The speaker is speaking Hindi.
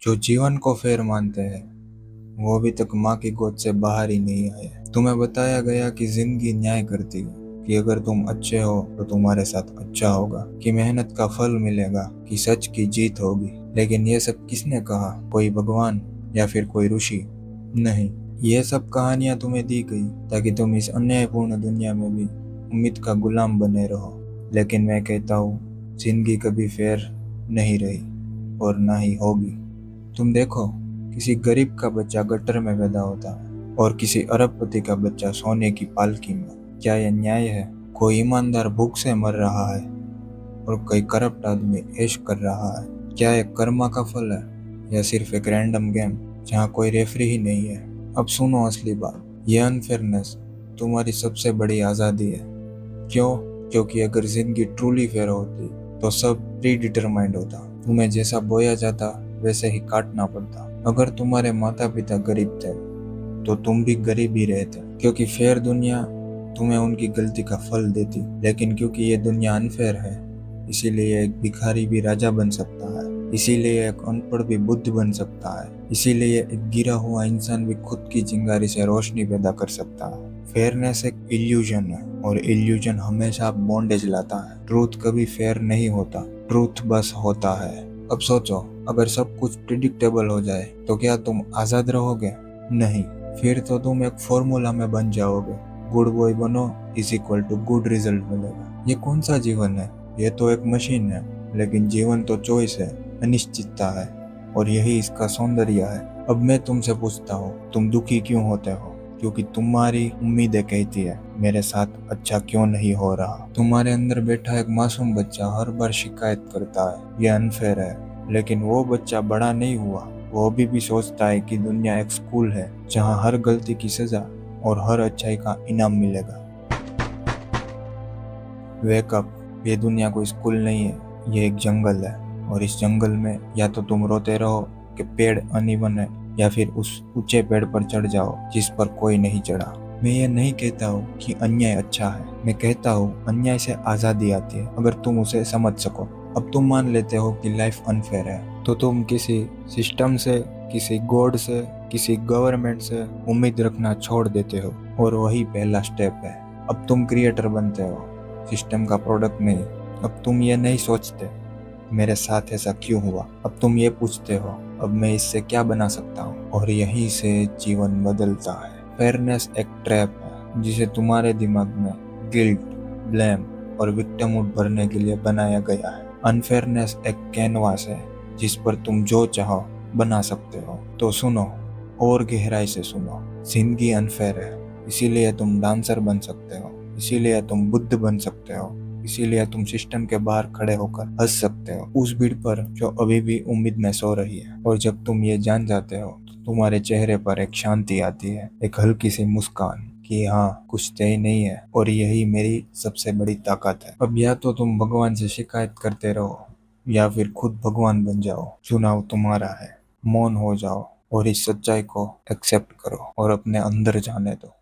जो जीवन को फेर मानते हैं वो अभी तक माँ की गोद से बाहर ही नहीं आए। तुम्हें बताया गया कि जिंदगी न्याय करती है, कि अगर तुम अच्छे हो तो तुम्हारे साथ अच्छा होगा, कि मेहनत का फल मिलेगा, कि सच की जीत होगी। लेकिन ये सब किसने कहा? कोई भगवान या फिर कोई ऋषि? नहीं, ये सब कहानियां तुम्हें दी गई ताकि तुम इस अन्यायपूर्ण दुनिया में भी उम्मीद का गुलाम बने रहो। लेकिन मैं कहता हूँ, जिंदगी कभी फेर नहीं रही और ना ही होगी। तुम देखो, किसी गरीब का बच्चा गटर में पैदा होता है और किसी अरबपति का बच्चा सोने की पालकी में। क्या यह न्याय है? कोई ईमानदार भूख से मर रहा है और कोई करप्ट आदमी ऐश कर रहा है। क्या यह कर्मा का फल है या सिर्फ एक रैंडम गेम जहाँ कोई रेफरी ही नहीं है? अब सुनो असली बात, यह अनफेयरनेस तुम्हारी सबसे बड़ी आज़ादी है। क्यों? क्योंकि अगर जिंदगी ट्रूली फेयर होती तो सब प्री डिटरमाइंड होता। तुम्हें जैसा बोया जाता वैसे ही काटना पड़ता। अगर तुम्हारे माता पिता गरीब थे तो तुम भी गरीब ही रहते, क्योंकि फेयर दुनिया तुम्हें उनकी गलती का फल देती। लेकिन क्योंकि ये दुनिया अनफेयर है, इसीलिए एक भिखारी भी राजा बन सकता है, इसीलिए एक अनपढ़ भी बुद्ध बन सकता है, इसीलिए एक गिरा हुआ इंसान भी खुद की चिंगारी से रोशनी पैदा कर सकता है। फेयरनेस एक इल्यूजन है और इल्यूजन हमेशा बॉन्डेज लाता है। ट्रूथ कभी फेयर नहीं होता, ट्रूथ बस होता है। अब सोचो, अगर सब कुछ प्रिडिक्टेबल हो जाए तो क्या तुम आजाद रहोगे? नहीं, फिर तो तुम एक फॉर्मूला में बन जाओगे। गुड बॉय बनो is equal to good result मिलेगा। ये कौन सा जीवन है? ये तो एक मशीन है। लेकिन जीवन तो चॉइस है, अनिश्चितता है, और यही इसका सौंदर्य है। अब मैं तुमसे पूछता हूँ, तुम दुखी क्यों होते हो? क्योंकि तुम्हारी उम्मीदें कहती है मेरे साथ अच्छा क्यों नहीं हो रहा। तुम्हारे अंदर बैठा एक मासूम बच्चा हर बार शिकायत करता है ये अनफेयर है, लेकिन वो बच्चा बड़ा नहीं हुआ। वो अभी भी सोचता है कि दुनिया एक स्कूल है जहाँ हर गलती की सजा और हर अच्छाई का इनाम मिलेगा। वेकअप, ये दुनिया कोई स्कूल नहीं है, ये एक जंगल है। और इस जंगल में या तो तुम रोते रहो कि पेड़ अनइवन है, या फिर उस ऊंचे पेड़ पर चढ़ जाओ जिस पर कोई नहीं चढ़ा। मैं ये नहीं कहता हूँ कि अन्याय अच्छा है, मैं कहता हूँ अन्याय से आज़ादी आती है अगर तुम उसे समझ सको। अब तुम मान लेते हो कि लाइफ अनफेयर है तो तुम किसी सिस्टम से, किसी गॉड से, किसी गवर्नमेंट से उम्मीद रखना छोड़ देते हो, और वही पहला स्टेप है। अब तुम क्रिएटर बनते हो, सिस्टम का प्रोडक्ट नहीं। अब तुम ये नहीं सोचते मेरे साथ ऐसा क्यों हुआ, अब तुम ये पूछते हो अब मैं इससे क्या बना सकता हूँ, और यहीं से जीवन बदलता है। फेयरनेस एक ट्रैप है जिसे तुम्हारे दिमाग में गिल्ट, ब्लेम और विक्टिमहुड भरने के लिए बनाया गया है। अनफेयरनेस एक कैनवास है जिस पर तुम जो चाहो बना सकते हो। तो सुनो, और गहराई से सुनो, जिंदगी अनफेयर है, इसीलिए तुम डांसर बन सकते हो, इसीलिए तुम बुद्ध बन सकते हो, इसीलिए तुम सिस्टम के बाहर खड़े होकर हंस सकते हो उस भीड़ पर जो अभी भी उम्मीद में सो रही है। और जब तुम ये जान जाते हो तो तुम्हारे चेहरे पर एक शांति आती है, एक हल्की सी मुस्कान कि हाँ, कुछ तय नहीं है, और यही मेरी सबसे बड़ी ताकत है। अब या तो तुम भगवान से शिकायत करते रहो या फिर खुद भगवान बन जाओ। चुनाव तुम्हारा है। मौन हो जाओ और इस सच्चाई को एक्सेप्ट करो और अपने अंदर जाने दो।